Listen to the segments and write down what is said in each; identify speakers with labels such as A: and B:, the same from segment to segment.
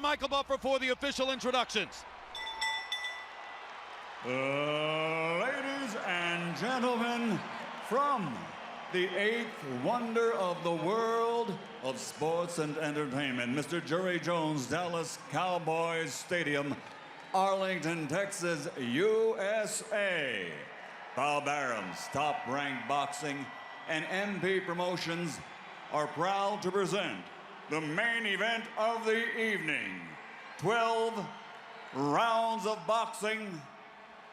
A: to Michael Buffer for the official introductions.
B: Ladies and gentlemen, from the eighth wonder of the world of sports and entertainment, Mr. Jerry Jones, Dallas Cowboys Stadium, Arlington, Texas, USA. Bob Arum's Top Rank Boxing and MP Promotions are proud to present the main event of the evening. 12 rounds of boxing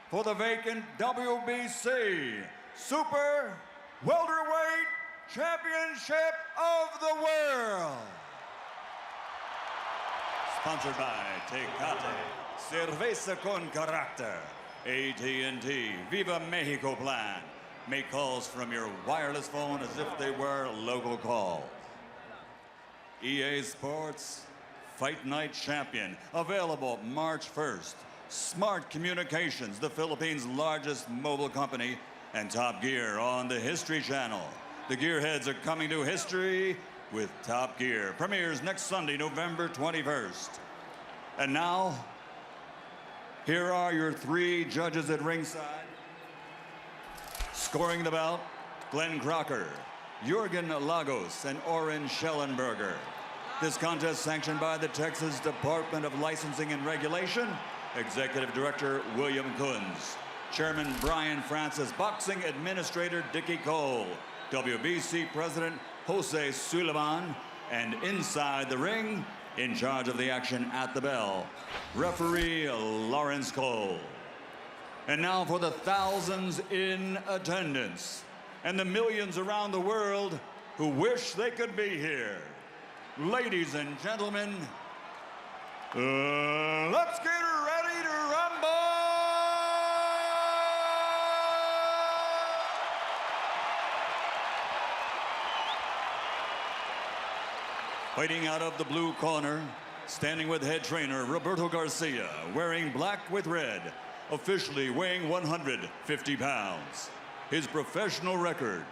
B: for the vacant WBC Super Welterweight Championship of the World. Sponsored by Tecate, Cerveza con Carácter, AT&T, Viva Mexico Plan. Make calls from your wireless phone as if they were local calls. EA Sports Fight Night Champion, available March 1st. Smart Communications, the Philippines' largest mobile company, and Top Gear on the History Channel. The Gearheads are coming to history with Top Gear. Premieres next Sunday, November 21st. And now, here are your three judges at ringside. Scoring the bout, Glenn Crocker, Jurgen Lagos, and Oren Schellenberger. This contest sanctioned by the Texas Department of Licensing and Regulation. Executive Director William Kunz. Chairman Brian Francis. Boxing Administrator Dickie Cole. WBC President Jose Suleiman. And inside the ring, in charge of the action at the bell, referee Lawrence Cole. And now for the thousands in attendance and the millions around the world who wish they could be here. Ladies and gentlemen, let's get ready to rumble! Fighting out of the blue corner, standing with head trainer Roberto Garcia, wearing black with red, officially weighing 150 pounds. His professional record,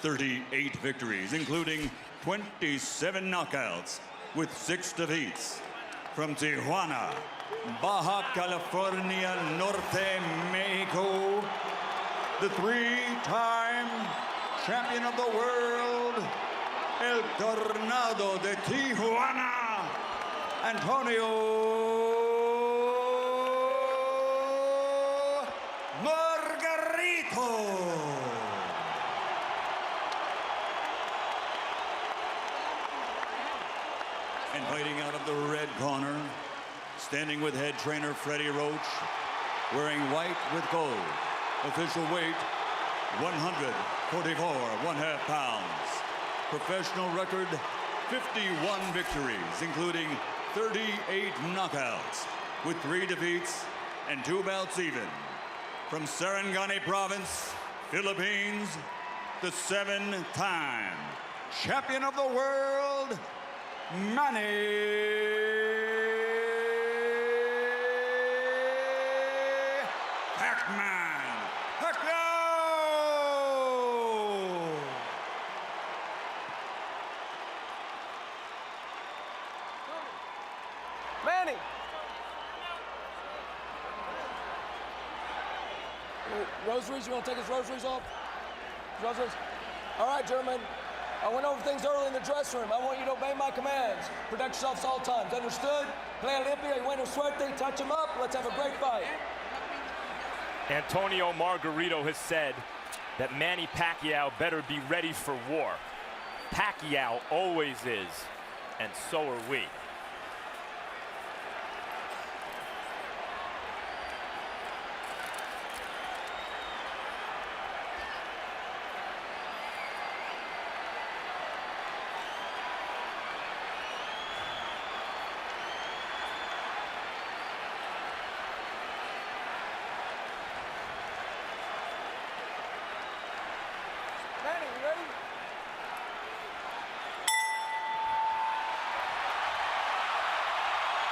B: 38 victories, including 27 knockouts with 6 defeats. From Tijuana, Baja California Norte, Mexico, the 3-time champion of the world, El Tornado de Tijuana, Antonio Margarito. And fighting out of the red corner, standing with head trainer Freddie Roach, wearing white with gold. Official weight, 144 1/2 pounds. Professional record, 51 victories, including 38 knockouts, with 3 defeats and 2 bouts even. From Sarangani Province, Philippines, the 7-time champion of the world, Manny PacMan Pacquiao!
C: Manny! Rosaries, you want to take his rosaries off? Rosaries? All right, gentlemen. I went over things early in the dressing room. I want you to obey my commands. Protect yourselves all times. Understood? Play limpia, you win a suerte, touch him up. Let's have a great fight.
D: Antonio Margarito has said that Manny Pacquiao better be ready for war. Pacquiao always is, and so are we.
C: Manny, you ready?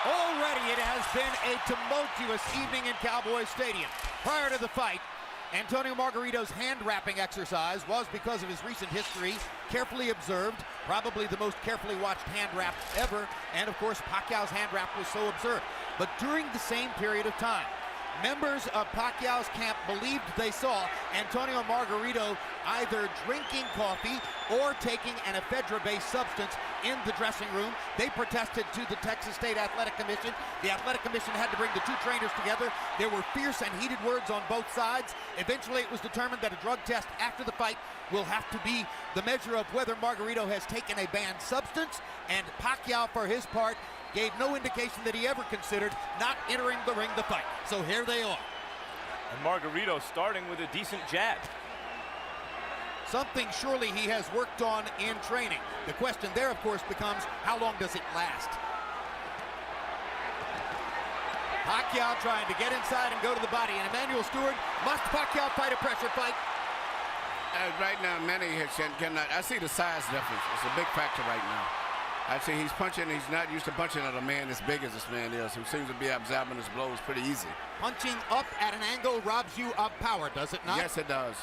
A: Already it has been a tumultuous evening in Cowboy Stadium. Prior to the fight,
E: Antonio Margarito's hand wrapping exercise was because of his recent history, carefully observed, probably the most carefully watched hand wrap ever, and of course Pacquiao's hand wrap was so observed. But during the same period of time, members of Pacquiao's camp believed they saw Antonio Margarito either drinking coffee or taking an ephedra-based substance in the dressing room. They protested to the Texas State Athletic Commission. The Athletic Commission had to bring the two trainers together. There were fierce and heated words on both sides. Eventually, it was determined that a drug test after the fight will have to be the measure of whether Margarito has taken a banned substance, and Pacquiao, for his part, gave no indication that he ever considered not entering the ring to fight. So here they are.
D: And Margarito starting with a decent jab.
E: Something surely he has worked on in training. The question there, of course, becomes how long does it last? Pacquiao trying to get inside and go to the body. And Emmanuel Stewart, must Pacquiao fight a pressure fight?
F: Right now, Manny cannot. I see the size difference. It's a big factor right now. I see he's punching. He's not used to punching at a man as big as this man is, who seems to be absorbing his blows pretty easy.
E: Punching up at an angle robs you of power, does it not?
F: Yes, it does.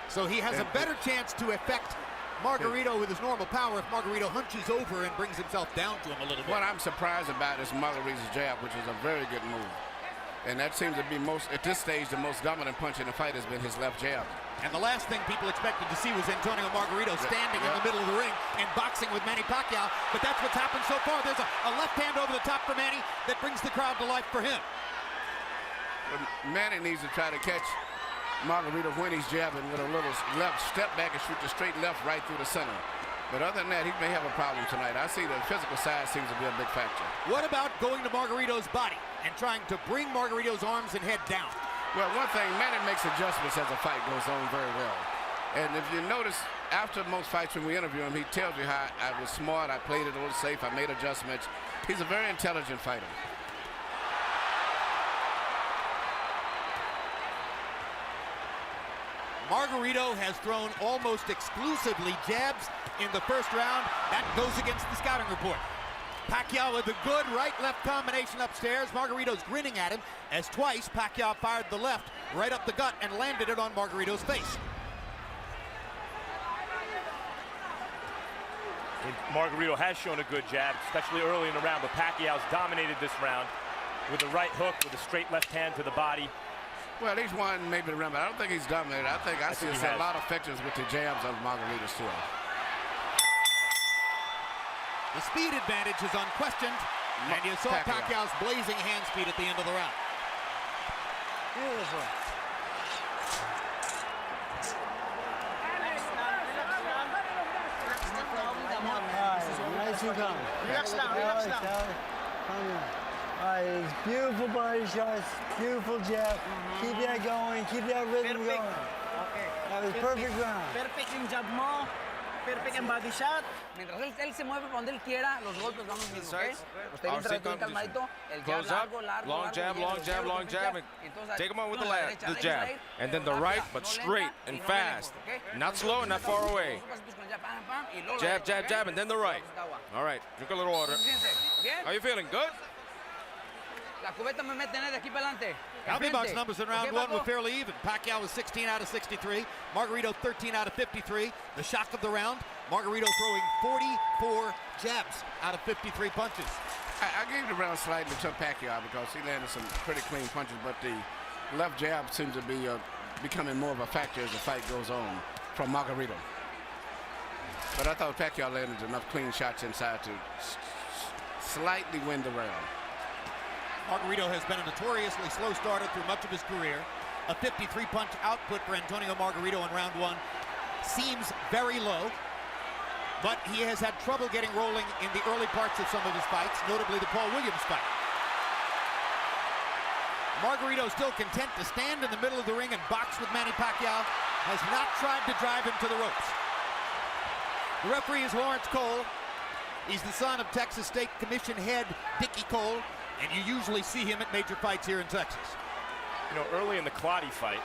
E: So he has a better chance to affect Margarito with his normal power if Margarito hunches over and brings himself down to him a little bit.
F: What I'm surprised about is Margarito's jab, which is a very good move. And that seems to be at this stage, the most dominant punch in the fight has been his left jab.
E: And the last thing people expected to see was Antonio Margarito standing in the middle of the ring and boxing with Manny Pacquiao. But that's what's happened so far. There's a left hand over the top for Manny that brings the crowd to life for him.
F: But Manny needs to try to catch Margarito when he's jabbing with a little left step back and shoot the straight left right through the center. But other than that, he may have a problem tonight. I see the physical side seems to be a big factor.
E: What about going to Margarito's body and trying to bring Margarito's arms and head down?
F: Well, one thing, Manny makes adjustments as the fight goes on very well. And if you notice, after most fights when we interview him, he tells you how I was smart, I played it a little safe, I made adjustments. He's a very intelligent fighter.
E: Margarito has thrown almost exclusively jabs in the first round. That goes against the scouting report. Pacquiao with a good right-left combination upstairs. Margarito's grinning at him as twice Pacquiao fired the left right up the gut and landed it on Margarito's face.
D: Margarito has shown a good jab, especially early in the round, but Pacquiao's dominated this round with a right hook, with a straight left hand to the body.
F: Well, he's won maybe the round, but I don't think he's dominated. I see a lot of effectiveness with the jabs of Margarito still.
E: The speed advantage is unquestioned, and you saw Pacquiao's blazing hand speed at the end of the round.
G: Beautiful. Nice and calm. Relax now, relax now. Calm down. All right, it's beautiful body shots, beautiful jab. Keep that going, keep that rhythm going.
H: Okay.
G: That was perfect round.
H: Perfect yung jab mo. Perfect en body shot. Mientras él se mueve para donde él quiera, los golpes van los mismos, ¿ok? Usted bien calmadito, el jab largo,
I: long jab, and take him on with the jab. And then the right, but straight and fast. Not slow and not far away. Jab, jab, jab, and then the right. All right, drink a little water. How you feeling? Good?
H: La cubeta me mete de aquí para adelante.
E: Healthy box numbers in round one were fairly even. Pacquiao was 16 out of 63. Margarito 13 out of 53. The shock of the round, Margarito throwing 44 jabs out of 53 punches.
F: I gave the round slightly to Pacquiao because he landed some pretty clean punches, but the left jab seems to be becoming more of a factor as the fight goes on from Margarito. But I thought Pacquiao landed enough clean shots inside to slightly win the round.
E: Margarito has been a notoriously slow starter through much of his career. A 53-punch output for Antonio Margarito in round one seems very low, but he has had trouble getting rolling in the early parts of some of his fights, notably the Paul Williams fight. Margarito still content to stand in the middle of the ring and box with Manny Pacquiao, has not tried to drive him to the ropes. The referee is Lawrence Cole. He's the son of Texas State Commission head Dickie Cole, and you usually see him at major fights here in Texas.
D: You know, early in the Clottey fight,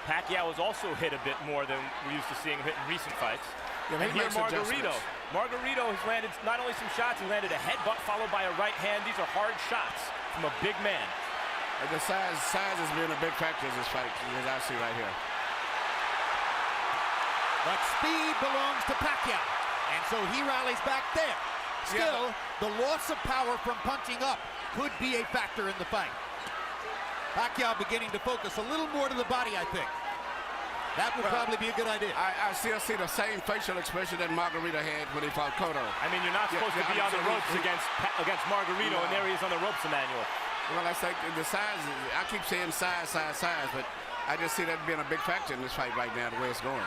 D: Pacquiao was also hit a bit more than we're used to seeing hit in recent fights.
F: Yeah,
D: and here Margarito has landed not only some shots, he landed a headbutt followed by a right hand. These are hard shots from a big man.
F: The size has been a big factor in this fight, as I see right here.
E: But speed belongs to Pacquiao, and so he rallies back there. Still, the loss of power from punching up could be a factor in the fight. Pacquiao beginning to focus a little more to the body, I think. That would probably be a good idea.
F: I still see the same facial expression that Margarito had when he fought Cotto.
D: I mean, you're not supposed to be on the ropes against Margarito, and there he is on the ropes, Emmanuel.
F: Well, I say the size, I keep saying size, but I just see that being a big factor in this fight right now, the way it's going.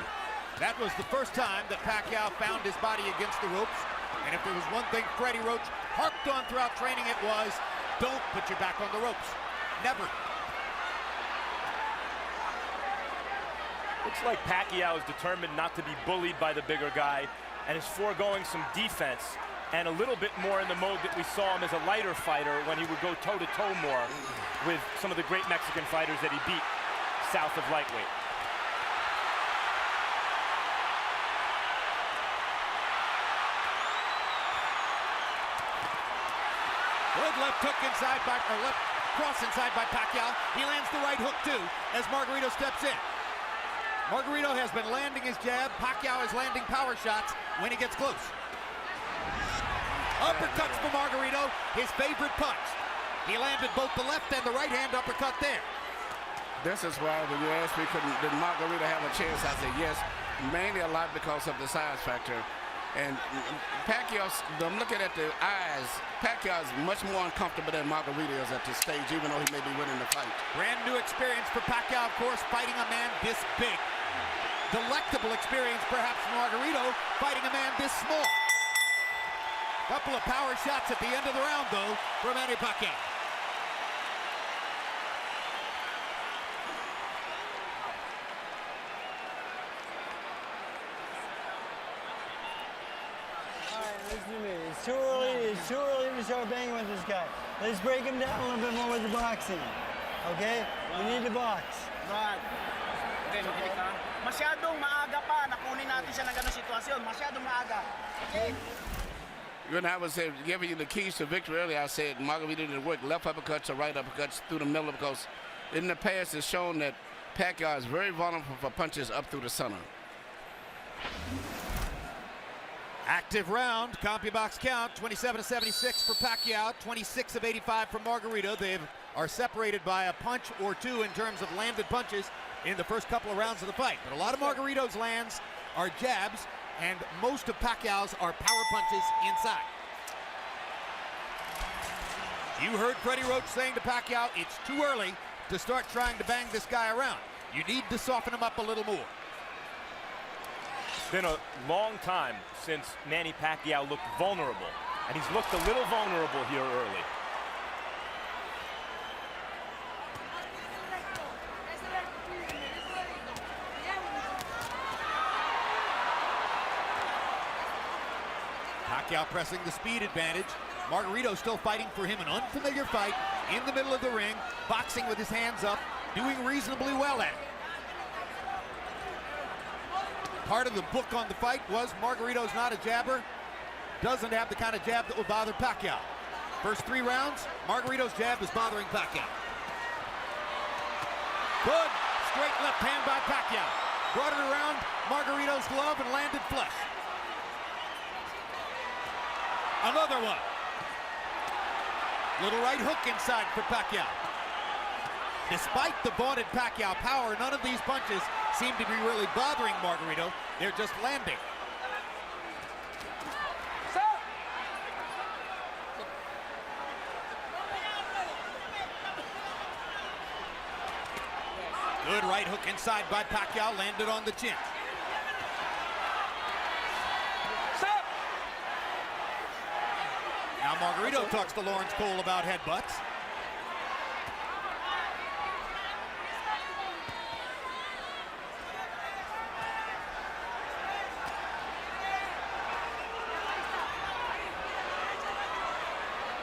E: That was the first time that Pacquiao found his body against the ropes. And if there was one thing Freddie Roach harped on throughout training, it was, don't put your back on the ropes. Never.
D: Looks like Pacquiao is determined not to be bullied by the bigger guy and is foregoing some defense and a little bit more in the mode that we saw him as a lighter fighter when he would go toe-to-toe more with some of the great Mexican fighters that he beat south of lightweight.
E: Good left hook inside or left cross inside by Pacquiao. He lands the right hook too as Margarito steps in. Margarito has been landing his jab. Pacquiao is landing power shots when he gets close. Uppercuts for Margarito, his favorite punch. He landed both the left and the right hand uppercut there.
F: This is why when you asked me, did Margarito have a chance, I said yes, mainly a lot because of the size factor. And Pacquiao, I'm looking at the eyes, Pacquiao is much more uncomfortable than Margarito is at this stage, even though he may be winning the fight.
E: Brand new experience for Pacquiao, of course, fighting a man this big. Delectable experience, perhaps, for Margarito, fighting a man this small. Couple of power shots at the end of the round, though, for Manny Pacquiao.
G: Listen to me. It's too early to start banging with this guy. Let's break him down a little bit more with the boxing. Okay? We need to box.
H: Right. Okay, makinig ka. Masyadong maaga pa na kunin natin siya ng ganung sitwasyon. Masyadong maaga. Okay?
F: When I was giving you the keys to victory earlier, I said Margarito didn't work left uppercuts or right uppercuts through the middle because in the past it's shown that Pacquiao is very vulnerable for punches up through the center.
E: Active round, CompuBox count, 27-76 for Pacquiao, 26 of 85 for Margarito. They are separated by a punch or two in terms of landed punches in the first couple of rounds of the fight. But a lot of Margarito's lands are jabs, and most of Pacquiao's are power punches inside. You heard Freddie Roach saying to Pacquiao, it's too early to start trying to bang this guy around. You need to soften him up a little more.
D: It's been a long time since Manny Pacquiao looked vulnerable, and he's looked a little vulnerable here early.
E: Pacquiao pressing the speed advantage. Margarito still fighting for him, an unfamiliar fight in the middle of the ring, boxing with his hands up, doing reasonably well at it. Part of the book on the fight was Margarito's not a jabber, doesn't have the kind of jab that will bother Pacquiao. First 3 rounds, Margarito's jab is bothering Pacquiao. Good straight left hand by Pacquiao. Brought it around Margarito's glove and landed flush. Another one. Little right hook inside for Pacquiao. Despite the vaunted Pacquiao power, none of these punches seem to be really bothering Margarito. They're just landing. Good right hook inside by Pacquiao, landed on the chin. Now Margarito talks to Lawrence Cole about headbutts.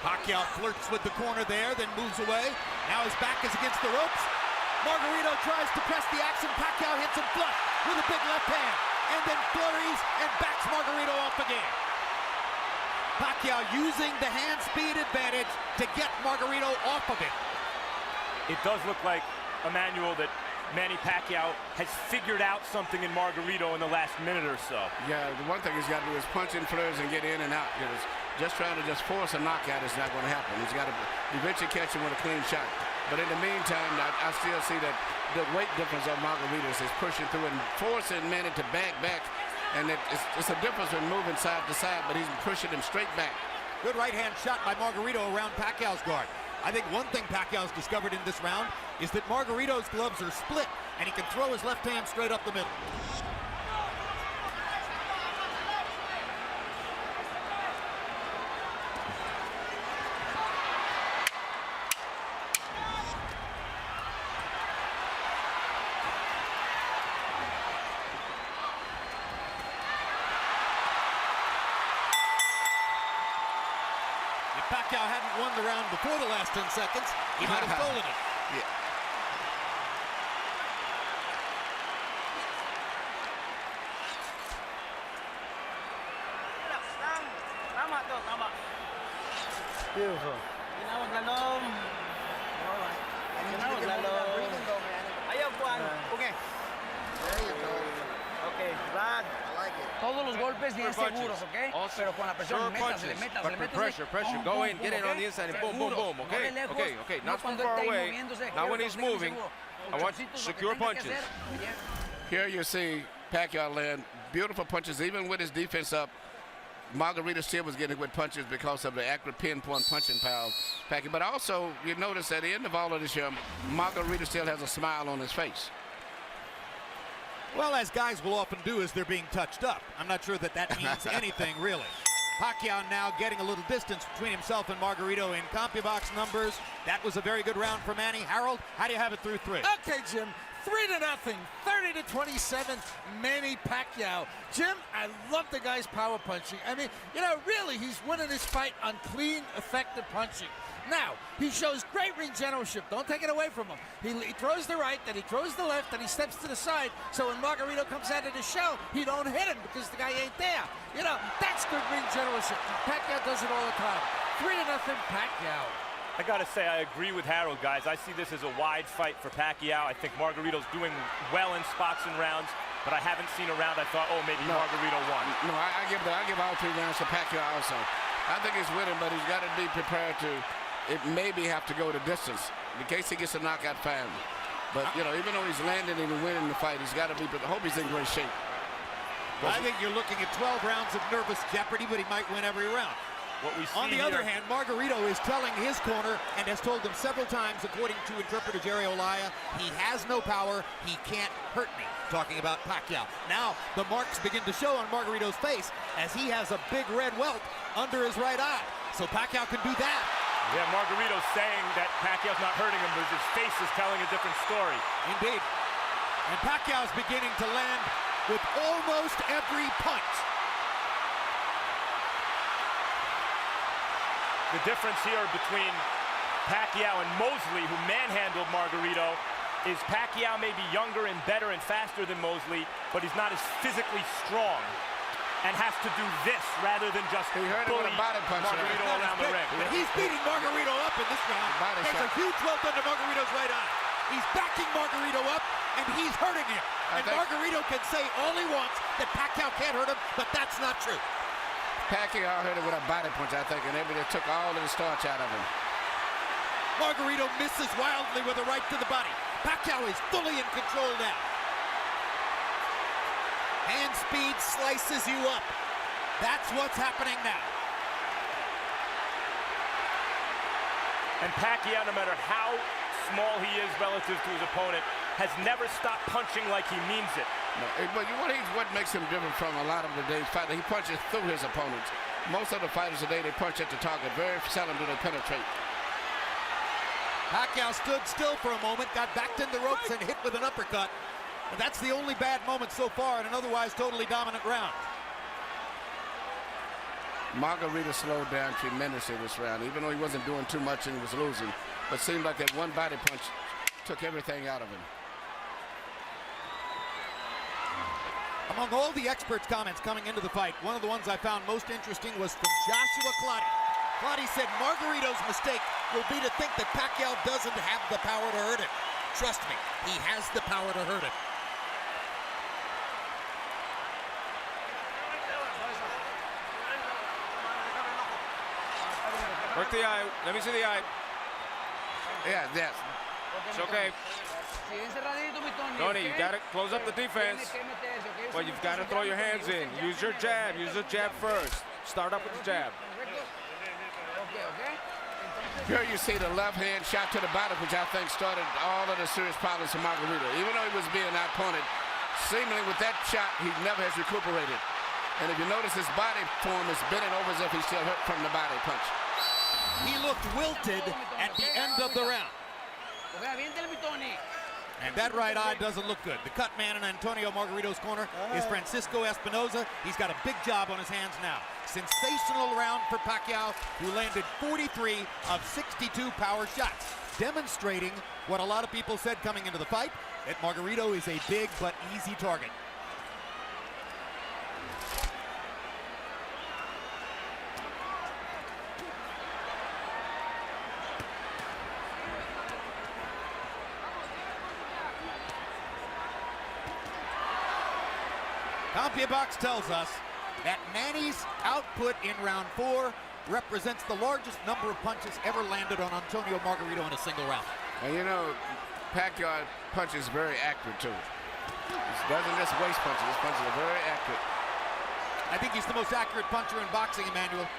E: Pacquiao flirts with the corner there, then moves away. Now his back is against the ropes. Margarito tries to press the action. Pacquiao hits him flush with a big left hand, and then flurries and backs Margarito off again. Pacquiao using the hand speed advantage to get Margarito off of it.
D: It does look like, Emmanuel, that Manny Pacquiao has figured out something in Margarito in the last minute or so.
F: Yeah, the one thing he's got to do is punch in flurries and get in and out. Because just trying to just force a knockout is not going to happen. He's got to eventually catch him with a clean shot. But in the meantime, I still see that the weight difference of Margaritos is pushing through and forcing Manny to back. And it's a difference in moving side to side, but he's pushing him straight back.
E: Good right-hand shot by Margarito around Pacquiao's guard. I think one thing Pacquiao's discovered in this round is that Margarito's gloves are split, and he can throw his left hand straight up the middle. Pacquiao hadn't won the round before the last 10 seconds, he might have stolen it.
F: Yeah.
G: Beautiful.
H: Todos los golpes bien seguros, ¿ok? Pero con la presión, métase.
I: Pressure. Go in, get in on the inside, and boom, okay. Not from far away. Now when he's moving, I want secure punches.
F: Here you see Pacquiao land beautiful punches, even with his defense up. Margarito still was getting good punches because of the accurate pinpoint punching power of Pacquiao. But also, you notice at the end of all of this here, Margarito still has a smile on his face.
E: Well, as guys will often do as they're being touched up. I'm not sure that means anything, really. Pacquiao now getting a little distance between himself and Margarito in CompuBox numbers. That was a very good round for Manny. Harold, how do you have it through 3?
J: Okay, Jim. 3-0, 30-27, Manny Pacquiao. Jim, I love the guy's power punching. I mean, really, he's winning this fight on clean, effective punching. Now, he shows great ring generalship. Don't take it away from him. He throws the right, then he throws the left, then he steps to the side. So when Margarito comes out of the shell, he don't hit him because the guy ain't there. That's good ring generalship. Pacquiao does it all the time. 3-0, Pacquiao.
D: I gotta say, I agree with Harold, guys. I see this as a wide fight for Pacquiao. I think Margarito's doing well in spots and rounds, but I haven't seen a round I thought, oh, maybe Margarito won.
F: No, I give all 3 rounds to Pacquiao also. I think he's winning, but he's got to be prepared to maybe have to go the distance in case he gets a knockout fine. But, even though he's landing and winning the fight, he's got to be, but I hope he's in great shape.
E: I think you're looking at 12 rounds of nervous jeopardy, but he might win every round.
D: What we see
E: on the other hand, Margarito is telling his corner and has told them several times, according to interpreter Jerry Olaya, he has no power, he can't hurt me, talking about Pacquiao. Now, the marks begin to show on Margarito's face as he has a big red welt under his right eye. So Pacquiao can do that.
D: Yeah, Margarito's saying that Pacquiao's not hurting him, but his face is telling a different story.
E: Indeed. And Pacquiao's beginning to land with almost every punch.
D: The difference here between Pacquiao and Mosley, who manhandled Margarito, is Pacquiao may be younger and better and faster than Mosley, but he's not as physically strong and has to do this rather than just bully Margarito around the ring.
E: But he's beating Margarito up in this round. There's a huge welt under Margarito's right eye. He's backing Margarito up, and he's hurting him. And Margarito can say all he wants that Pacquiao can't hurt him, but that's not true.
F: Pacquiao hit him with a body punch, I think, and everybody took all of the starch out of him.
E: Margarito misses wildly with a right to the body. Pacquiao is fully in control now. Hand speed slices you up. That's what's happening now.
D: And Pacquiao, no matter how small he is relative to his opponent, has never stopped punching like he means it.
F: No, but what makes him different from a lot of today's fighters, he punches through his opponents. Most of the fighters today, they punch at the target. Very seldom do they penetrate.
E: Pacquiao stood still for a moment, got backed in the ropes and hit with an uppercut. And that's the only bad moment so far in an otherwise totally dominant round.
F: Margarito slowed down tremendously this round, even though he wasn't doing too much and he was losing. But it seemed like that one body punch took everything out of him.
E: Among all the experts' comments coming into the fight, one of the ones I found most interesting was from Joshua Clottey. Clottey said Margarito's mistake will be to think that Pacquiao doesn't have the power to hurt him. trust me, he has the power to hurt him.
I: Work the eye. Let me see the eye.
F: Yeah, yes.
I: It's okay. Tony, you got to close up the defense. Well, you've got to throw your hands in. Use your jab. Use the jab first. Start up with the jab.
F: Here you see the left hand shot to the body, which I think started all of the serious problems for Margarito. Even though he was being outpointed, seemingly with that shot, he never has recuperated. And if you notice, his body form is bending over as if he's still hurt from the body punch.
E: He looked wilted at the end of the round. And that right eye doesn't look good. The cut man in Antonio Margarito's corner is Francisco Espinoza. He's got a big job on his hands now. Sensational round for Pacquiao, who landed 43 of 62 power shots, demonstrating what a lot of people said coming into the fight, that Margarito is a big but easy target. CompuBox tells us that Manny's output in round 4 represents the largest number of punches ever landed on Antonio Margarito in a single round.
F: And you know, Pacquiao punches very accurate too. He doesn't just waste punches. His punches are very accurate.
E: I think he's the most accurate puncher in boxing, Emmanuel.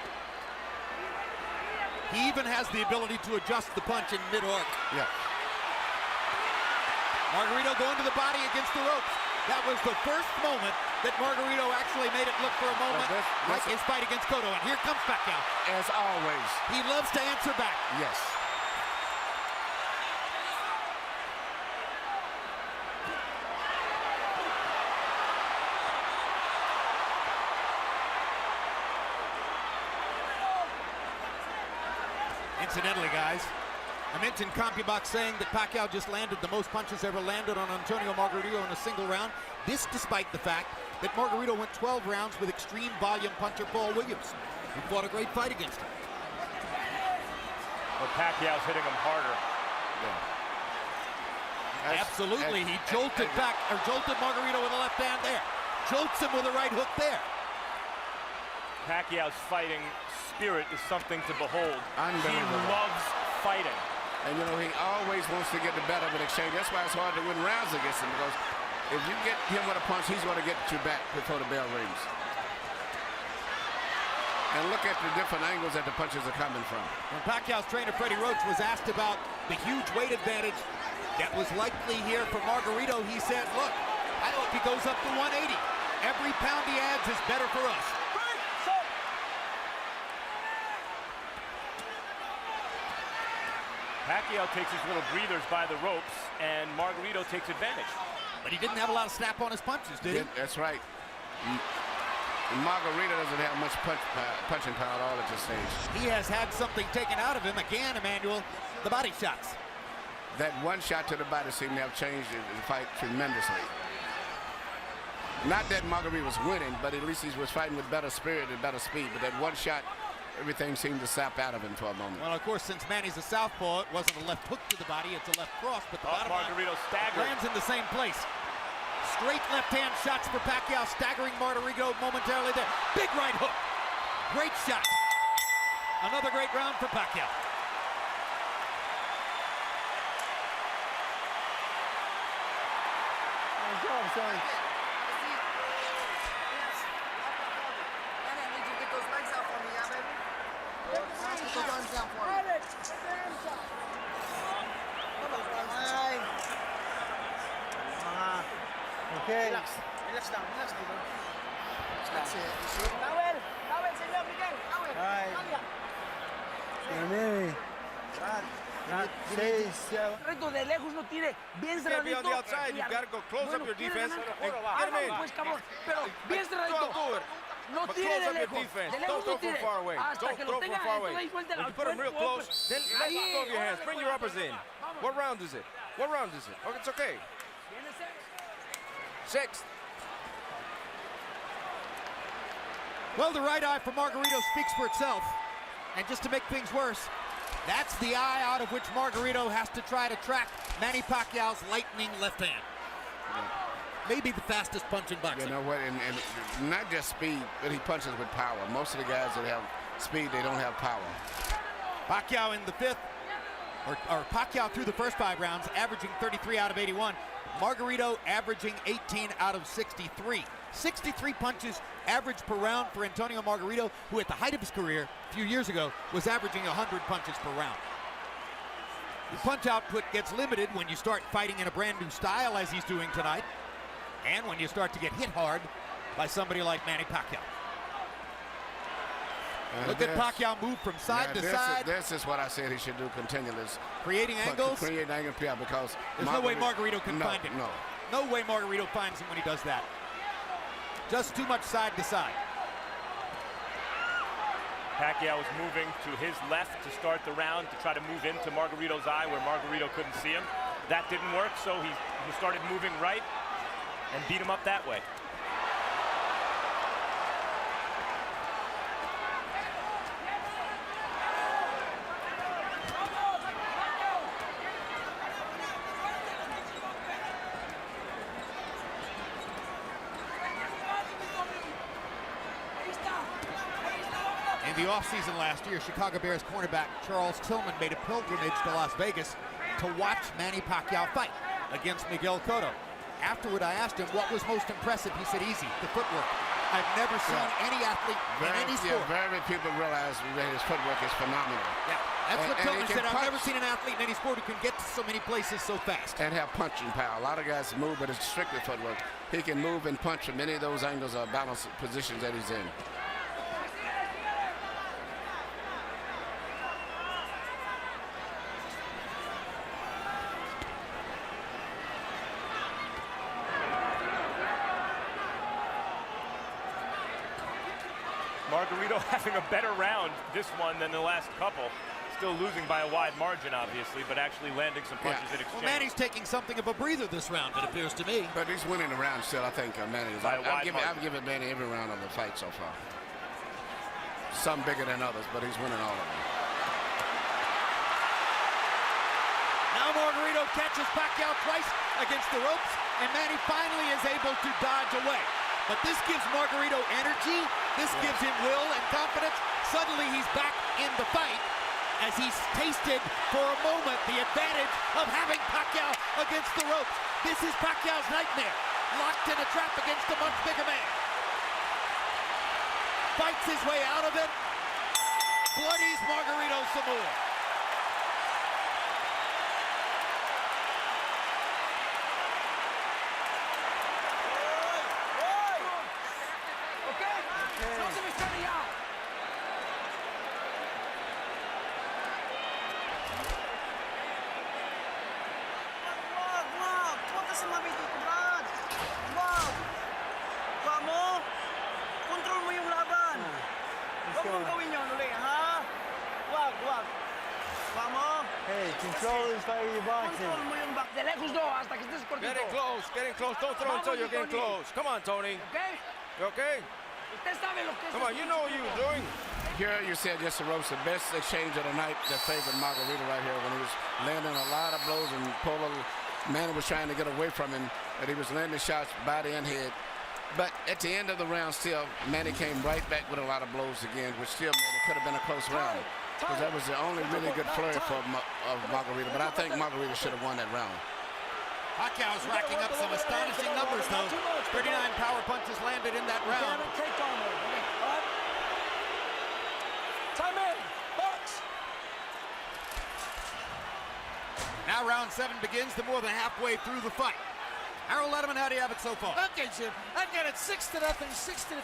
E: He even has the ability to adjust the punch in mid-arc.
F: Yeah.
E: Margarito going to the body against the ropes. That was the first moment that Margarito actually made it look for a moment like his fight against Cotto. And here comes Pacquiao.
F: As always.
E: He loves to answer back.
F: Yes.
E: Incidentally, guys, I mentioned CompuBox saying that Pacquiao just landed the most punches ever landed on Antonio Margarito in a single round. This despite the fact that Margarito went 12 rounds with extreme volume puncher Paul Williams, who fought a great fight against him.
D: Well, Pacquiao's hitting him harder.
E: Yeah. Absolutely, he jolted Margarito with a left hand there. Jolts him with a right hook there.
D: Pacquiao's fighting spirit is something to behold. He loves fighting.
F: And you know, he always wants to get the better of an exchange. That's why it's hard to win rounds against him, because if you get him with a punch, he's going to get you back before the bell rings. And look at the different angles that the punches are coming from.
E: When Pacquiao's trainer, Freddie Roach, was asked about the huge weight advantage that was likely here for Margarito, he said, look, I hope he goes up to 180. Every pound he adds is better for us.
D: Pacquiao takes his little breathers by the ropes, and Margarito takes advantage.
E: But he didn't have a lot of snap on his punches, did he?
F: That's right. Margarito doesn't have much punching power at all at this stage.
E: He has had something taken out of him again, Emmanuel, the body shots.
F: That one shot to the body seemed to have changed the fight tremendously. Not that Margarito was winning, but at least he was fighting with better spirit and better speed. But that one shot, everything seemed to sap out of him for a moment.
E: Well, of course, since Manny's a southpaw, it wasn't a left hook to the body, it's a left cross, but the bottom
D: Margarito
E: lands in the same place. Straight left-hand shots for Pacquiao, staggering Margarito momentarily there. Big right hook. Great shot. Another great round for Pacquiao.
G: Good job, son. Okay.
H: Relax down, relax down. That's it. Towel, señor Miguel, towel.
G: Alright. Manny.
H: Reto de lejos no tire, bien
I: You can't be on the
H: cerradito.
I: outside. You've got to go close up your defense. Hey, get him
H: Hágalo
I: in.
H: pues, cabrón, pero bien
I: Throw
H: cerradito.
I: to it.
H: No
I: But
H: tire
I: close
H: de
I: up your
H: lejos.
I: defense.
H: De
I: Don't
H: lejos
I: throw
H: no
I: from
H: tire.
I: far away.
H: Hasta
I: Don't
H: que
I: throw
H: lo
I: from
H: tenga
I: far away.
H: ahí suelta
I: When you put him real close, then let go of your hands. Bring your uppers in. What round is it? What round is it? Oh, it's okay. Sixth.
E: Well, the right eye for Margarito speaks for itself. And just to make things worse, That's the eye out of which Margarito has to try to track Manny Pacquiao's lightning left hand. Maybe the fastest punch in boxing.
F: You know what, and not just speed, but he punches with power. Most of the guys that have speed, they don't have power.
E: Pacquiao in the fifth, or Pacquiao through the first 5 rounds, averaging 33 out of 81. Margarito averaging 18 out of 63. 63 punches average per round for Antonio Margarito, who at the height of his career a few years ago was averaging 100 punches per round. The punch output gets limited when you start fighting in a brand new style, as he's doing tonight, and when you start to get hit hard by somebody like Manny Pacquiao. Look at Pacquiao move from side to side.
F: This is what I said he should do continually.
E: Creating angles?
F: Creating angles, yeah, because
E: there's no way Margarito can find him. No way Margarito finds him when he does that. Just too much side to side.
D: Pacquiao was moving to his left to start the round to try to move into Margarito's eye where Margarito couldn't see him. That didn't work, so he started moving right and beat him up that way.
E: In the offseason last year, Chicago Bears cornerback Charles Tillman made a pilgrimage to Las Vegas to watch Manny Pacquiao fight against Miguel Cotto. Afterward, I asked him what was most impressive. He said, easy, the footwork. I've never seen any athlete in any sport.
F: Very few people realize that his footwork is phenomenal.
E: Yeah, that's what Tillman said. I've never seen an athlete in any sport who can get to so many places so fast.
F: And have punching power. A lot of guys move, but it's strictly footwork. He can move and punch from any of those angles or balance positions that he's in.
D: Margarito having a better round this one than the last couple. Still losing by a wide margin, obviously, but actually landing some punches in exchange.
E: Well, Manny's taking something of a breather this round, it appears to me.
F: But he's winning the round still, I think, Manny. I've given Manny every round of the fight so far. Some bigger than others, but he's winning all of them.
E: Now Margarito catches Pacquiao twice against the ropes, and Manny finally is able to dodge away. But this gives Margarito energy, this gives him will and confidence. Suddenly he's back in the fight as he's tasted for a moment the advantage of having Pacquiao against the ropes. This is Pacquiao's nightmare, locked in a trap against a much bigger man. Fights his way out of it, bloodies Margarito some more.
G: Hey, control this fight with your boxing.
H: De lejos no, hasta que estés cortito.
I: Getting close. Don't throw until you're getting close. Come on, Tony.
H: Okay?
I: You okay?
H: Usted sabe lo que es.
I: Come on, you know what you were doing.
F: Here you said just the ropes, the best exchange of the night that favored Margarito right here when he was landing a lot of blows and Manny was trying to get away from him, and he was landing shots body and head. But at the end of the round still, Manny came right back with a lot of blows again, which still made it could have been a close round. Because that was the only really good flurry of Margarito. But I think Margarito should have won that round.
E: Pacquiao's racking up some astonishing numbers, though. 39 power punches landed in that round.
C: Time in. Box.
E: Now round 7 begins to more than halfway through the fight. Harold Letterman, how do you have it so far?
J: Okay, Jim. I got it 6-0, 60-54.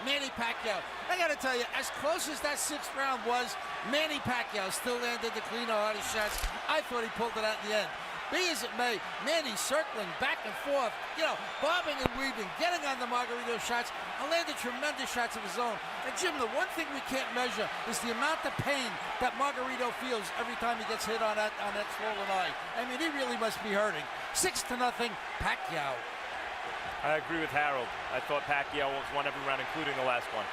J: Manny Pacquiao. I got to tell you, as close as that 6th round was, Manny Pacquiao still landed the cleaner, hardest shots. I thought he pulled it out in the end. Be as it may, Manny circling back and forth, bobbing and weaving, getting on the Margarito shots, and landed tremendous shots of his own. And Jim, the one thing we can't measure is the amount of pain that Margarito feels every time he gets hit on that swollen eye. I mean, he really must be hurting. 6-0, Pacquiao.
D: I agree with Harold. I thought Pacquiao won every round, including the last one.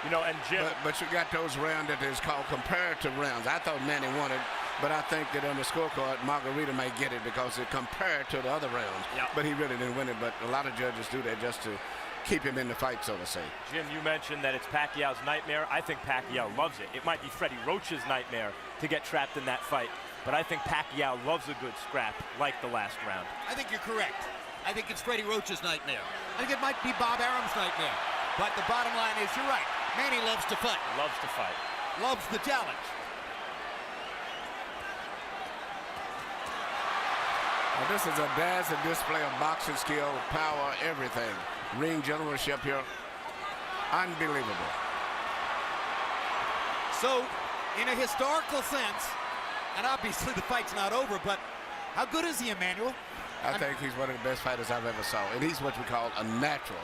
D: You know, and Jim.
F: But you got those rounds that is called comparative rounds. I thought Manny won it, but I think that on the scorecard, Margarito may get it because it compared to the other rounds.
D: Yep.
F: But he really didn't win it. But a lot of judges do that just to keep him in the fight, so to say.
D: Jim, you mentioned that it's Pacquiao's nightmare. I think Pacquiao loves it. It might be Freddie Roach's nightmare to get trapped in that fight, but I think Pacquiao loves a good scrap like the last round.
E: I think you're correct. I think it's Freddie Roach's nightmare. I think it might be Bob Arum's nightmare. But the bottom line is, you're right. Manny loves to fight.
D: Loves to fight.
E: Loves the challenge.
F: Well, this is a dazzling display of boxing skill, power, everything. Ring generalship here. Unbelievable.
E: So, in a historical sense, and obviously the fight's not over, but how good is he, Emmanuel?
F: I think he's one of the best fighters I've ever saw. And he's what we call a natural.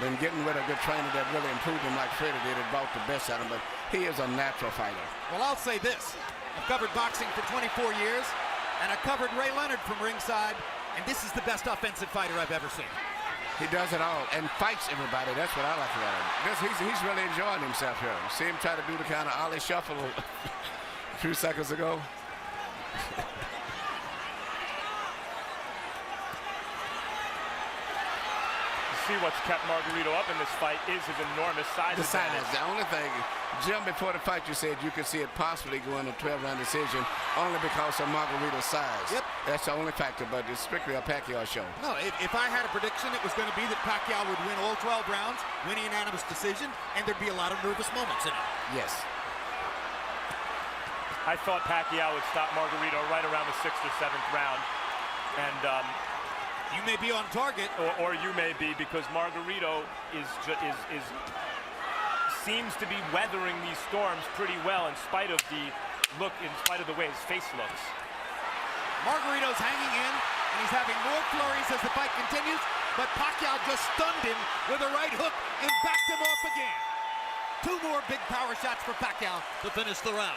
F: Been getting with a good trainer that really improved him like Freddie did. It brought the best out of him, but he is a natural fighter.
E: Well, I'll say this. I've covered boxing for 24 years, and I covered Ray Leonard from ringside, and this is the best offensive fighter I've ever seen.
F: He does it all and fights everybody. That's what I like about him. He's really enjoying himself here. You see him try to do the kind of ollie shuffle a few seconds ago.
D: See what's kept Margarito up in this fight is his enormous size.
F: The size. The only thing, Jim, before the fight, you said you could see it possibly going to a 12-round decision only because of Margarito's size.
E: Yep.
F: That's the only factor, but it's strictly a Pacquiao show.
E: No, if I had a prediction, it was going to be that Pacquiao would win all 12 rounds, win a unanimous decision, and there'd be a lot of nervous moments in it.
F: Yes.
D: I thought Pacquiao would stop Margarito right around the 6th or 7th round, and
E: you may be on target,
D: or you may be, because Margarito seems to be weathering these storms pretty well in spite of the way his face looks.
E: Margarito's hanging in, and he's having more flurries as the fight continues, but Pacquiao just stunned him with a right hook and backed him off again. 2 more big power shots for Pacquiao to finish the round.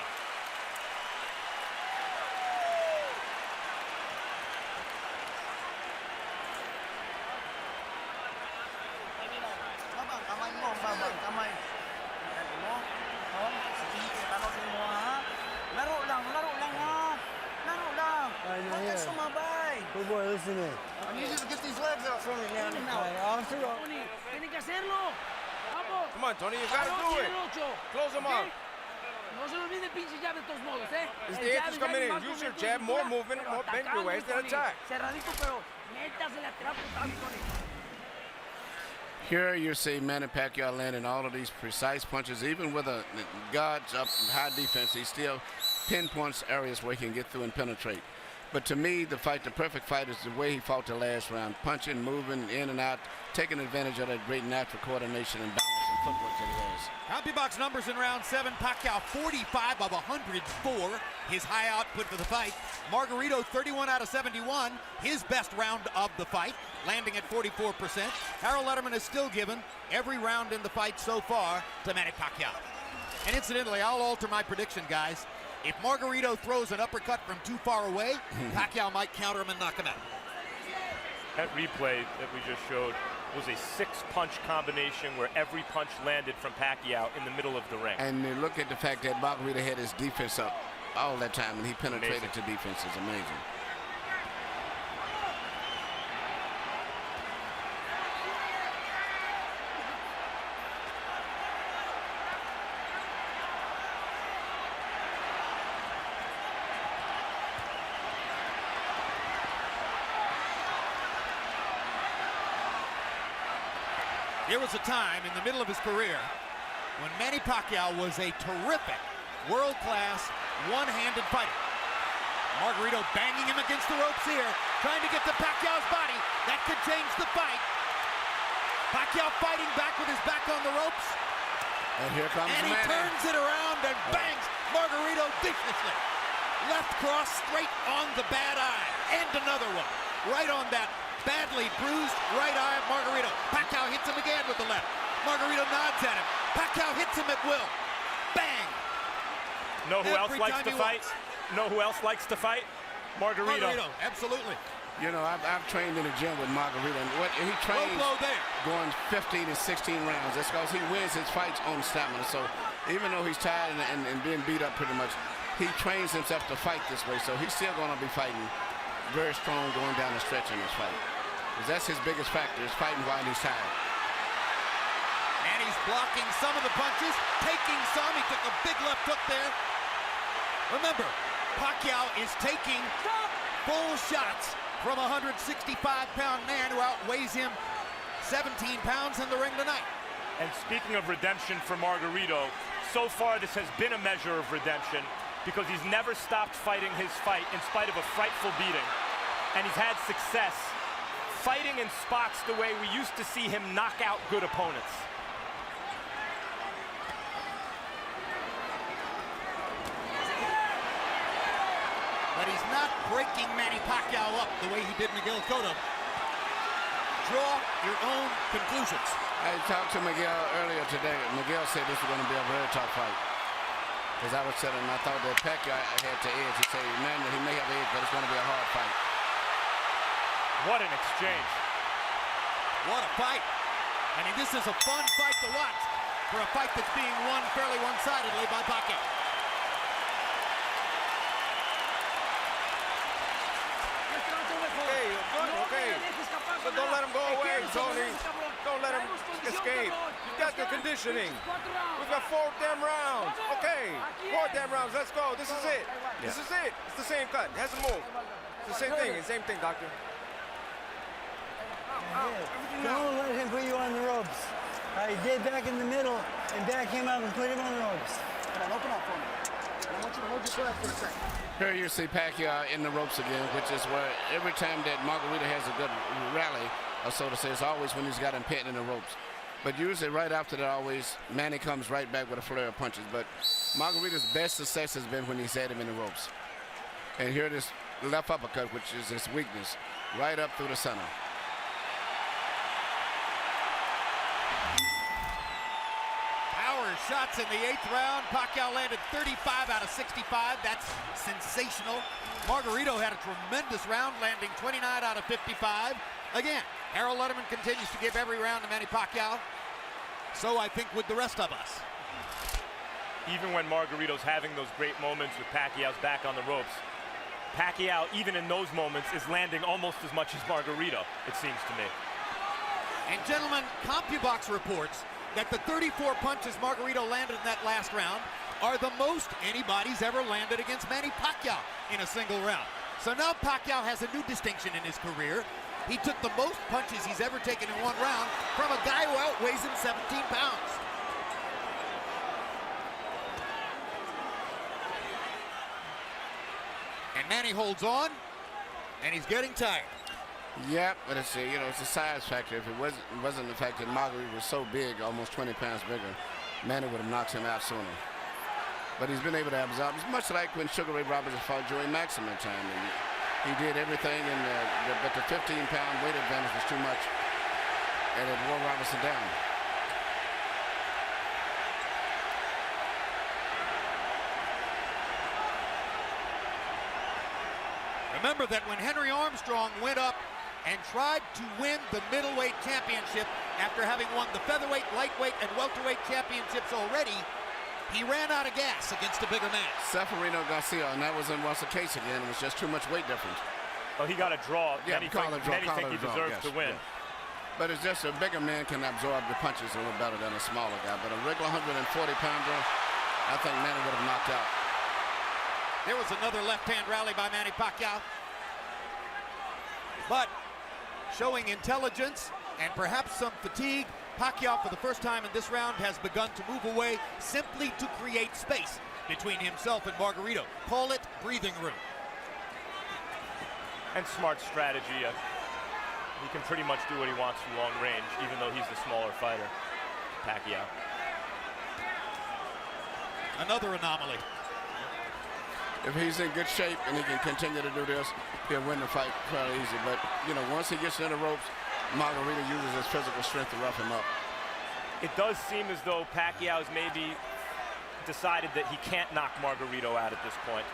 G: Good boy, listen in.
C: I need you to get these legs out from me, man.
H: Tony, tiene que hacerlo. Vamos.
I: Come on, Tony, you gotta do it. Close him out.
H: No se olvide el pinche jab de todos modos, ¿eh?
I: It's the eighth is coming in. Use your jab, more movement, more bend your waist, and attack.
H: Cerradito, pero métasele a tirar putazo, Tony.
F: Here you see Manny Pacquiao landing all of these precise punches, even with a guards up high defense. He still pinpoints areas where he can get through and penetrate. But to me, the perfect fight is the way he fought the last round, punching, moving in and out, taking advantage of that great natural coordination and balance and footwork that he has.
E: CompuBox numbers in round 7. Pacquiao 45 of 104, his high output for the fight. Margarito 31 out of 71, his best round of the fight, landing at 44%. Harold Letterman has still given every round in the fight so far to Manny Pacquiao. And incidentally, I'll alter my prediction, guys. If Margarito throws an uppercut from too far away, Pacquiao might counter him and knock him out.
D: That replay that we just showed was a 6-punch combination where every punch landed from Pacquiao in the middle of the ring.
F: And you look at the fact that Margarito had his defense up all that time, and he penetrated to defense. Is amazing.
E: There was a time in the middle of his career when Manny Pacquiao was a terrific, world-class, one-handed fighter. Margarito banging him against the ropes here, trying to get to Pacquiao's body. That could change the fight. Pacquiao fighting back with his back on the ropes.
F: And here comes
E: And he
F: Manny.
E: turns it around and bangs Margarito defenselessly. Left cross straight on the bad eye. And another one. Right on that badly bruised right eye of Margarito. Pacquiao hits him again with the left. Margarito nods at him. Pacquiao hits him at will. Bang!
D: Know who else likes to fight? Know who else likes to fight? Margarito.
E: Absolutely.
F: You know, I've trained in the gym with Margarito, and he trains going 15 to 16 rounds. That's because he wins his fights on stamina. So even though he's tired and being beat up pretty much, he trains himself to fight this way. So he's still going to be fighting very strong going down the stretch in this fight. Because that's his biggest factor, is fighting while he's tired.
E: And he's blocking some of the punches, taking some. He took a big left hook there. Remember, Pacquiao is taking full shots from a 165-pound man who outweighs him 17 pounds in the ring tonight.
D: And speaking of redemption for Margarito, so far this has been a measure of redemption because he's never stopped fighting his fight in spite of a frightful beating. And he's had success fighting in spots the way we used to see him knock out good opponents.
E: But he's not breaking Manny Pacquiao up the way he did Miguel Cotto. Draw your own conclusions.
F: I talked to Miguel earlier today. Miguel said this was going to be a very tough fight. As I was telling him, I thought that Pacquiao had to edge. He said, man, he may have edge, but it's going to be a hard fight.
D: What an exchange.
E: What a fight. I mean, this is a fun fight to watch for a fight that's being won fairly one-sidedly by Pacquiao.
I: Okay. But don't let him go away, Tony. Don't let him escape. You got the conditioning. We've got 4 damn rounds. Okay, 4 damn rounds. Let's go. This is it. This is it. It's the same cut. It hasn't moved. It's the same thing. It's the same thing, doctor.
G: Don't let him put you on the ropes. Get back in the middle and back him up and put him on the ropes.
H: Come on, open up for me. I want you to hold your breath for a second.
F: Here you see Pacquiao in the ropes again, which is where every time that Margarito has a good rally, or so to say, it's always when he's got him pinned in the ropes. But usually right after that, always, Manny comes right back with a flare of punches. But Margarito's best success has been when he's had him in the ropes. And here this left uppercut, which is his weakness, right up through the center.
E: Shots in the 8th round. Pacquiao landed 35 out of 65. That's sensational. Margarito had a tremendous round, landing 29 out of 55. Again, Harold Letterman continues to give every round to Manny Pacquiao. So I think with the rest of us.
D: Even when Margarito's having those great moments with Pacquiao's back on the ropes, Pacquiao, even in those moments, is landing almost as much as Margarito, it seems to me.
E: And gentlemen, CompuBox reports that the 34 punches Margarito landed in that last round are the most anybody's ever landed against Manny Pacquiao in a single round. So now Pacquiao has a new distinction in his career. He took the most punches he's ever taken in one round from a guy who outweighs him 17 pounds. And Manny holds on, and he's getting tired.
F: Yep, but it's a size factor. If it wasn't the fact that Margarito was so big, almost 20 pounds bigger, Manny would have knocked him out sooner. But he's been able to absorb. It's much like when Sugar Ray Roberts fought Joey Maxim at time. And he did everything, but the 15-pound weight advantage was too much, and it wore Robertson down.
E: Remember that when Henry Armstrong went up and tried to win the middleweight championship after having won the featherweight, lightweight, and welterweight championships already, he ran out of gas against a bigger man.
F: Seferino Garcia, and that was the case again. It was just too much weight difference.
D: Oh, he got a draw.
F: Yeah,
D: Many think he deserves to win.
F: Yeah. But it's just a bigger man can absorb the punches a little better than a smaller guy. But a regular 140-pounder, I think Manny would have knocked out.
E: There was another left-hand rally by Manny Pacquiao. But showing intelligence and perhaps some fatigue, Pacquiao for the first time in this round has begun to move away simply to create space between himself and Margarito. Call it breathing room.
D: And smart strategy. He can pretty much do what he wants from long range, even though he's the smaller fighter, Pacquiao.
E: Another anomaly.
F: If he's in good shape and he can continue to do this, he'll win the fight fairly easy. But, once he gets in the ropes, Margarito uses his physical strength to rough him up.
D: It does seem as though Pacquiao's maybe decided that he can't knock Margarito out at this point.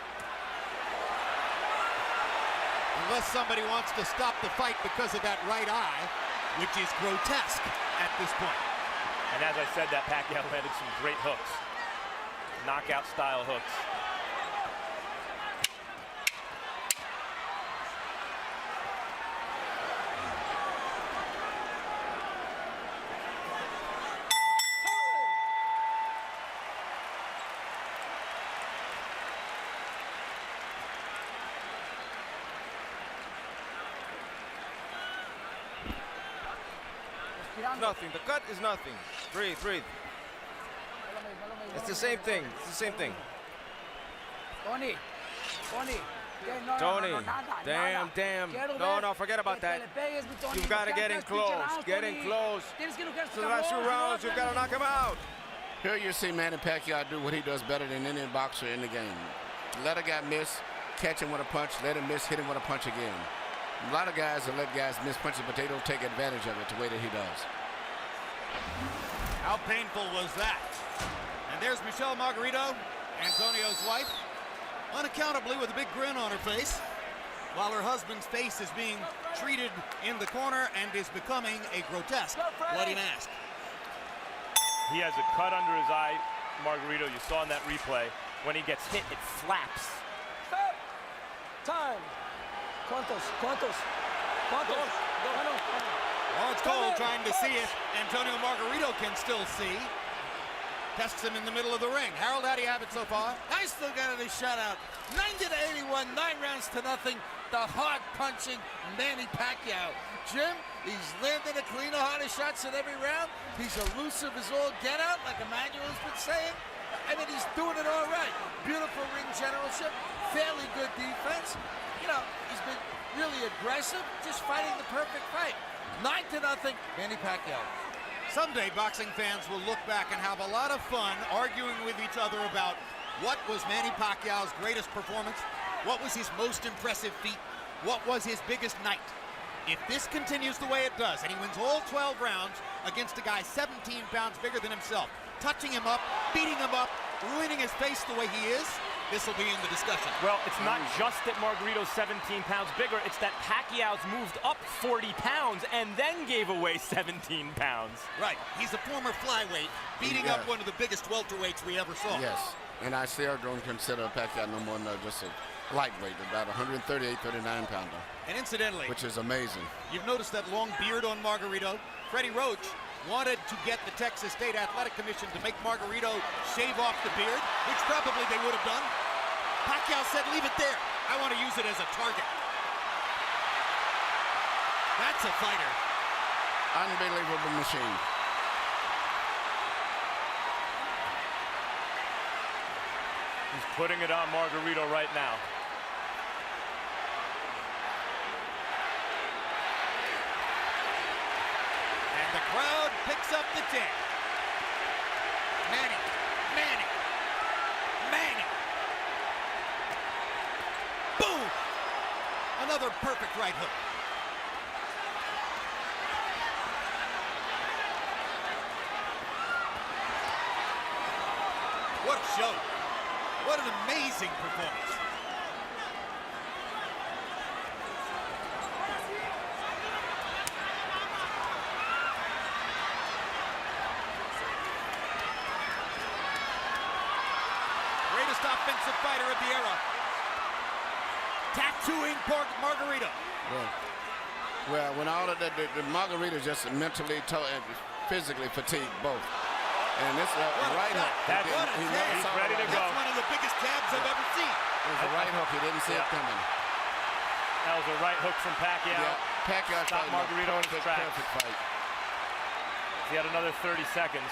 E: Unless somebody wants to stop the fight because of that right eye, which is grotesque at this point.
D: And as I said, that Pacquiao landed some great hooks. Knockout-style hooks.
I: Nothing. The cut is nothing. Breathe, breathe. It's the same thing. It's the same thing.
H: Tony.
I: Damn. No, forget about that. You've got to get in close. Get in close. So the last 2 rounds, you've got to knock him out.
F: Here you see Manny Pacquiao do what he does better than any boxer in the game. Let a guy miss, catch him with a punch, let him miss, hit him with a punch again. A lot of guys will let guys miss punches, but they don't take advantage of it the way that he does.
E: How painful was that? And there's Michelle Margarito, Antonio's wife, unaccountably with a big grin on her face, while her husband's face is being treated in the corner and is becoming a grotesque bloody mask.
D: He has a cut under his eye, Margarito. You saw in that replay. When he gets hit, it flaps.
C: Stop. Time. ¿Cuántos?
E: Oh, it's Cole trying to see it. Antonio Margarito can still see. Tests him in the middle of the ring. Harold, how do you have it so far?
J: I still got it a shutout. 90-81, 9 rounds to nothing. The hard-punching Manny Pacquiao. Jim, he's landing a cleaner, harder shots in every round. He's elusive as all get out, like Emmanuel's been saying. I mean, he's doing it all right. Beautiful ring generalship, fairly good defense. You know, he's been really aggressive, just fighting the perfect fight. 9-0, Manny Pacquiao.
E: Someday, boxing fans will look back and have a lot of fun arguing with each other about what was Manny Pacquiao's greatest performance, what was his most impressive feat, what was his biggest night. If this continues the way it does, and he wins all 12 rounds against a guy 17 pounds bigger than himself, touching him up, beating him up, ruining his face the way he is, this will be in the discussion.
D: Well, it's not just that Margarito's 17 pounds bigger, it's that Pacquiao's moved up 40 pounds and then gave away 17 pounds.
E: Right, he's a former flyweight, beating up one of the biggest welterweights we ever saw.
F: Yes, and I still don't consider Pacquiao no more than just a lightweight, about 138, 39-pounder.
E: And incidentally,
F: which is amazing.
E: You've noticed that long beard on Margarito. Freddie Roach wanted to get the Texas State Athletic Commission to make Margarito shave off the beard, which probably they would have done. Pacquiao said, leave it there. I want to use it as a target. That's a fighter.
F: Unbelievable machine.
D: He's putting it on Margarito right now.
E: And the crowd picks up the chant. Manny. Boom! Another perfect right hook. What a show. What an amazing performance. Greatest offensive fighter of the era. Tattooing Margarito.
F: Well, when all of that, the Margarito just mentally and physically fatigued both. And this right hook.
D: He's ready to go.
E: That's one of the biggest jabs I've ever seen.
F: It was a right hook. He didn't see it coming.
D: That was a right hook from Pacquiao.
F: Yeah, Pacquiao
D: stopped Margarito in his tracks.
F: Perfect fight.
D: He had another 30 seconds.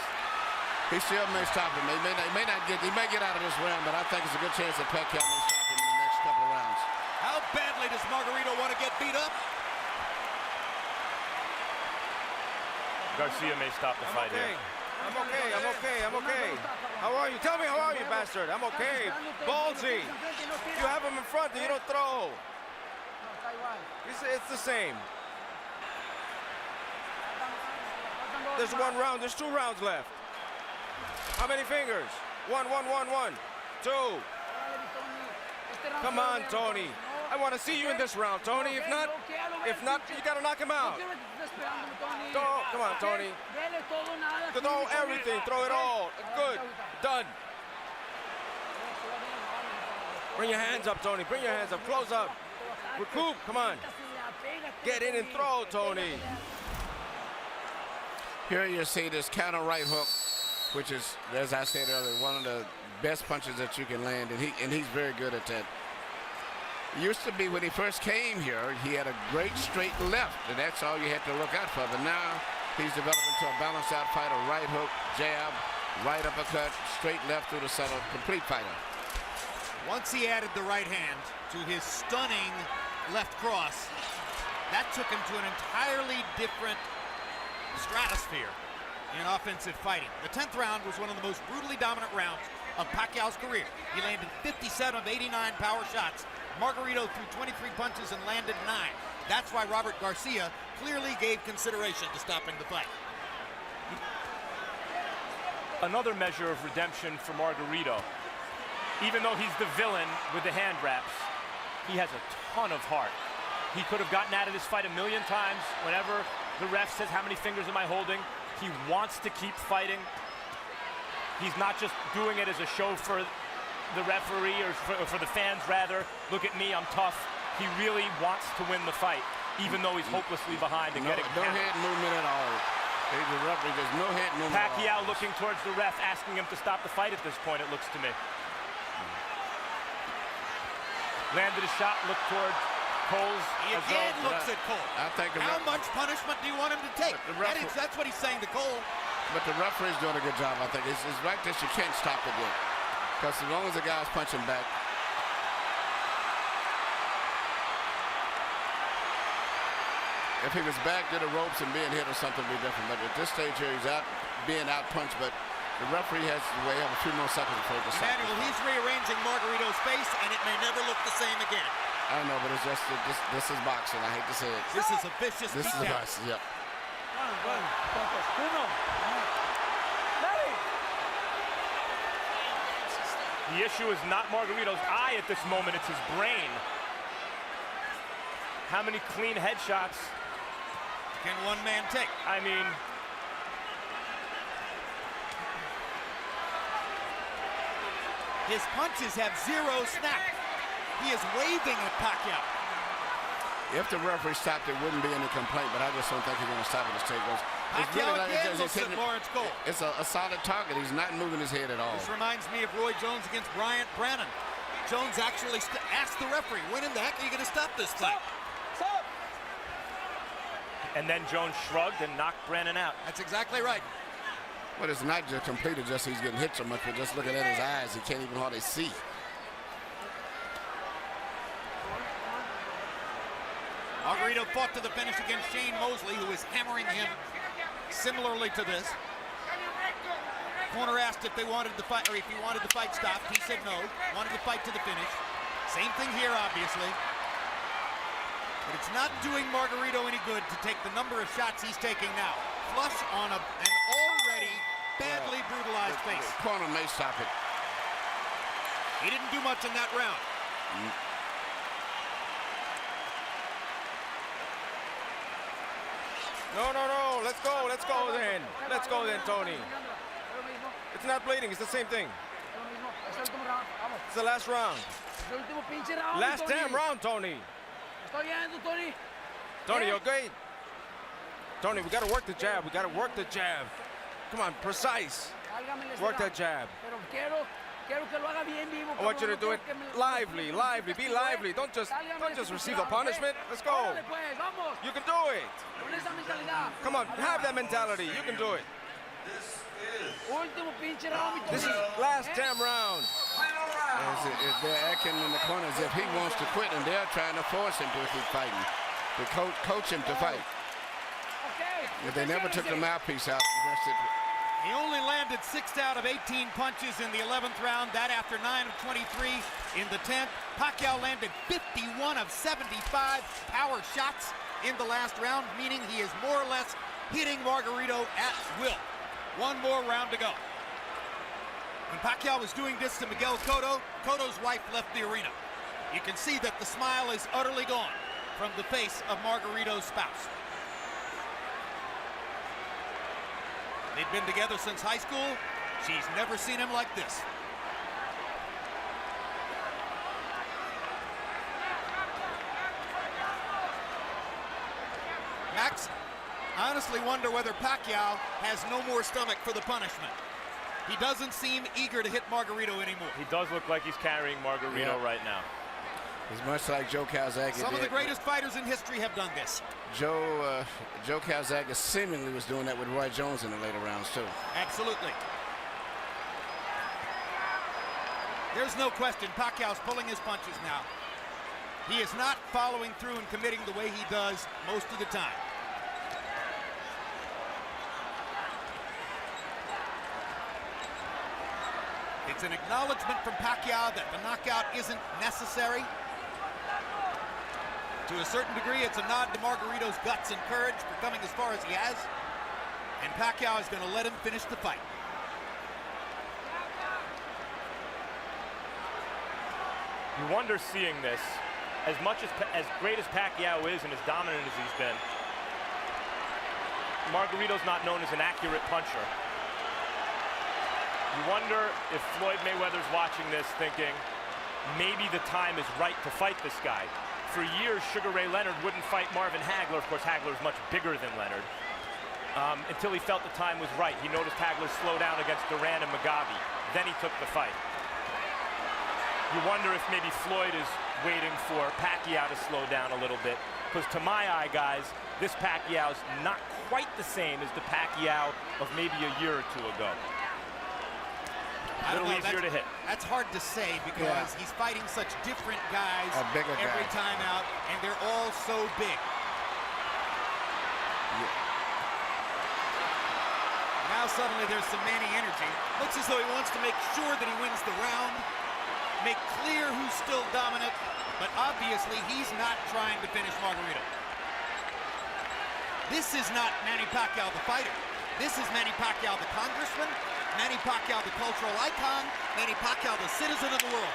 F: He still may stop him. He may get out of this round, but I think it's a good chance that Pacquiao may stop him in the next couple of rounds.
E: How badly does Margarito want to get beat up?
D: Garcia may stop the fight here.
I: I'm okay. How are you? Tell me how are you, bastard? I'm okay. Ballsy. You have him in front and you don't throw. It's the same. There's 1 round. There's 2 rounds left. How many fingers? 1, 1, 1, 1, 2. Come on, Tony. I want to see you in this round, Tony. If not, you got to knock him out. Come on, Tony. Throw everything. Throw it all. Good. Done. Bring your hands up, Tony. Bring your hands up. Close up. Recoup. Come on. Get in and throw, Tony.
F: Here you see this counter right hook, which is, as I said earlier, one of the best punches that you can land, and he's very good at that. It used to be when he first came here, he had a great straight left, and that's all you had to look out for. But now he's developed into a balanced out fighter, right hook, jab, right uppercut, straight left through the center, complete fighter.
E: Once he added the right hand to his stunning left cross, that took him to an entirely different stratosphere in offensive fighting. The 10th round was one of the most brutally dominant rounds of Pacquiao's career. He landed 57 of 89 power shots. Margarito threw 23 punches and landed 9. That's why Robert Garcia clearly gave consideration to stopping the fight.
D: Another measure of redemption for Margarito. Even though he's the villain with the hand wraps, he has a ton of heart. He could have gotten out of this fight a million times. Whenever the ref says, how many fingers am I holding? He wants to keep fighting. He's not just doing it as a show for the referee or for the fans, rather. Look at me, I'm tough. He really wants to win the fight, even though he's hopelessly behind and getting
F: no head movement at all. The referee, there's no head movement.
D: Pacquiao looking towards the ref, asking him to stop the fight at this point, it looks to me. Landed a shot, looked towards Cole's.
E: He again looks at Cole.
F: I think
E: how much punishment do you want him to take? That's what he's saying to Cole.
F: But the referee's doing a good job, I think. It's like this, you can't stop it yet. Because as long as the guy's punching back. If he was back to the ropes and being hit or something, would be different. But at this stage here, he's being out punched, but the referee has to wait a few more seconds before he decides.
E: Manuel, he's rearranging Margarito's face, and it may never look the same again.
F: I know, but it's just, this is boxing. I hate to say it.
E: This is a vicious
F: This is boxing, yep.
D: The issue is not Margarito's eye at this moment, it's his brain. How many clean headshots
E: can one man take?
D: I mean,
E: his punches have zero snap. He is waving at Pacquiao.
F: If the referee stopped, there wouldn't be any complaint, but I just don't think he's going to stop at the stage.
E: Pacquiao again looks at Lawrence Cole.
F: It's a solid target. He's not moving his head at all.
E: This reminds me of Roy Jones against Bryant Brannon. Jones actually asked the referee, when in the heck are you going to stop this fight?
C: Stop!
D: And then Jones shrugged and knocked Brannon out.
E: That's exactly right.
F: But it's not just completed, just he's getting hit so much, but just looking at his eyes, he can't even hardly see.
E: Margarito fought to the finish against Shane Mosley, who is hammering him similarly to this. Corner asked if they wanted the fight, or if he wanted the fight stopped. He said no, wanted the fight to the finish. Same thing here, obviously. But it's not doing Margarito any good to take the number of shots he's taking now. Flush on an already badly brutalized face.
F: Corner may stop it.
E: He didn't do much in that round.
I: No, let's go then. Let's go then, Tony. It's not bleeding, it's the same thing. It's the last round. Last damn round, Tony. Tony, okay? Tony, we gotta work the jab, Come on, precise. Work that jab. I want you to do it lively, be lively. Don't just receive the punishment. Let's go. You can do it. Come on, have that mentality. You can do it. This is last damn round.
F: They're acting in the corner as if he wants to quit, and they're trying to force him to keep fighting, to coach him to fight. If they never took the mouthpiece out,
E: he only landed 6 out of 18 punches in the 11th round. That after 9 of 23 in the 10th. Pacquiao landed 51 of 75 power shots in the last round, meaning he is more or less hitting Margarito at will. One more round to go. When Pacquiao was doing this to Miguel Cotto, Cotto's wife left the arena. You can see that the smile is utterly gone from the face of Margarito's spouse. They've been together since high school. She's never seen him like this. Max, I honestly wonder whether Pacquiao has no more stomach for the punishment. He doesn't seem eager to hit Margarito anymore.
D: He does look like he's carrying Margarito right now.
F: He's much like Joe Calzaghe.
E: Some of the greatest fighters in history have done this.
F: Joe Calzaghe seemingly was doing that with Roy Jones in the later rounds, too.
E: Absolutely. There's no question Pacquiao's pulling his punches now. He is not following through and committing the way he does most of the time. It's an acknowledgement from Pacquiao that the knockout isn't necessary. To a certain degree, it's a nod to Margarito's guts and courage for coming as far as he has. And Pacquiao is going to let him finish the fight.
D: You wonder seeing this, as great as Pacquiao is and as dominant as he's been, Margarito's not known as an accurate puncher. You wonder if Floyd Mayweather's watching this thinking, maybe the time is right to fight this guy. For years, Sugar Ray Leonard wouldn't fight Marvin Hagler. Of course, Hagler's much bigger than Leonard. Until he felt the time was right. He noticed Hagler slow down against Duran and Mugabe. Then he took the fight. You wonder if maybe Floyd is waiting for Pacquiao to slow down a little bit. Because to my eye, guys, this Pacquiao's not quite the same as the Pacquiao of maybe a year or two ago. A little easier to hit.
E: That's hard to say because he's fighting such different guys every time out, and they're all so big. Now suddenly there's some Manny energy. Looks as though he wants to make sure that he wins the round, make clear who's still dominant, but obviously he's not trying to finish Margarito. This is not Manny Pacquiao the fighter. This is Manny Pacquiao the congressman, Manny Pacquiao the cultural icon, Manny Pacquiao the citizen of the world.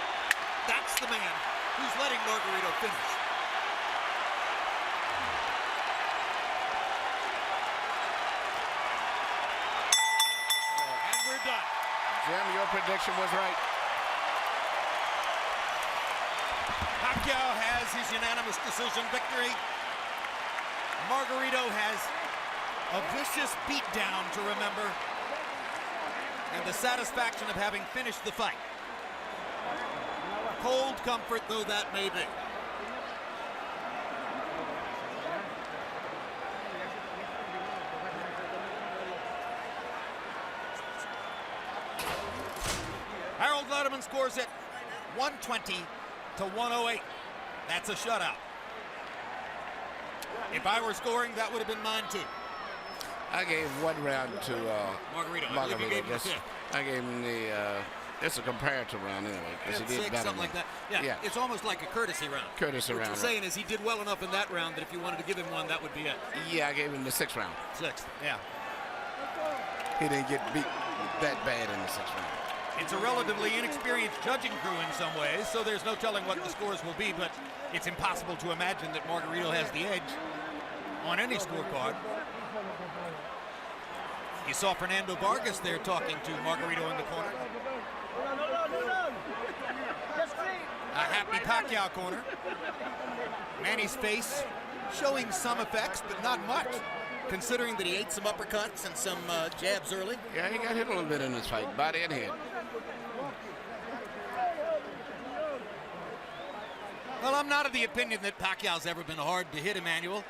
E: That's the man who's letting Margarito finish. And we're done.
F: Jim, your prediction was right.
E: Pacquiao has his unanimous decision victory. Margarito has a vicious beatdown to remember, and the satisfaction of having finished the fight. Cold comfort though that may be. Harold Lederman scores it 120 to 108. That's a shutout. If I were scoring, that would have been mine too.
F: I gave one round to
E: Margarito.
F: I gave him the it's a comparative round anyway, because he did better.
E: Something like that. Yeah, it's almost like a courtesy round.
F: Courtesy round.
E: What you're saying is he did well enough in that round that if you wanted to give him one, that would be it.
F: Yeah, I gave him the 6th round.
E: 6th, yeah.
F: He didn't get beat that bad in the 6th round.
E: It's a relatively inexperienced judging crew in some ways, so there's no telling what the scores will be, but it's impossible to imagine that Margarito has the edge on any scorecard. You saw Fernando Vargas there talking to Margarito in the corner. A happy Pacquiao corner. Manny's face showing some effects, but not much, considering that he ate some uppercuts and some jabs early.
F: Yeah, he got hit a little bit in this fight, body and head.
E: Well, I'm not of the opinion that Pacquiao's ever been hard to hit, Emmanuel.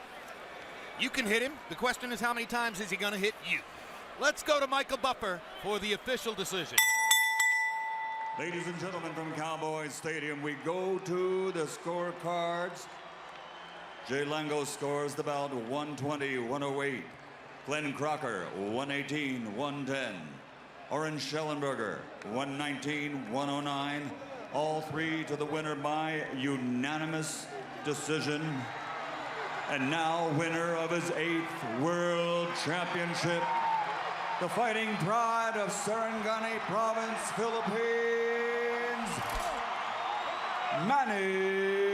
E: You can hit him. The question is, how many times is he going to hit you? Let's go to Michael Buffer for the official decision.
B: Ladies and gentlemen from Cowboy Stadium, we go to the scorecards. Jay Lango scores the bout 120-108. Glenn Crocker 118-110. Orange Schellenberger 119-109. All three to the winner by unanimous decision. And now winner of his 8th World Championship, the fighting pride of Sarangani Province, Philippines, Manny.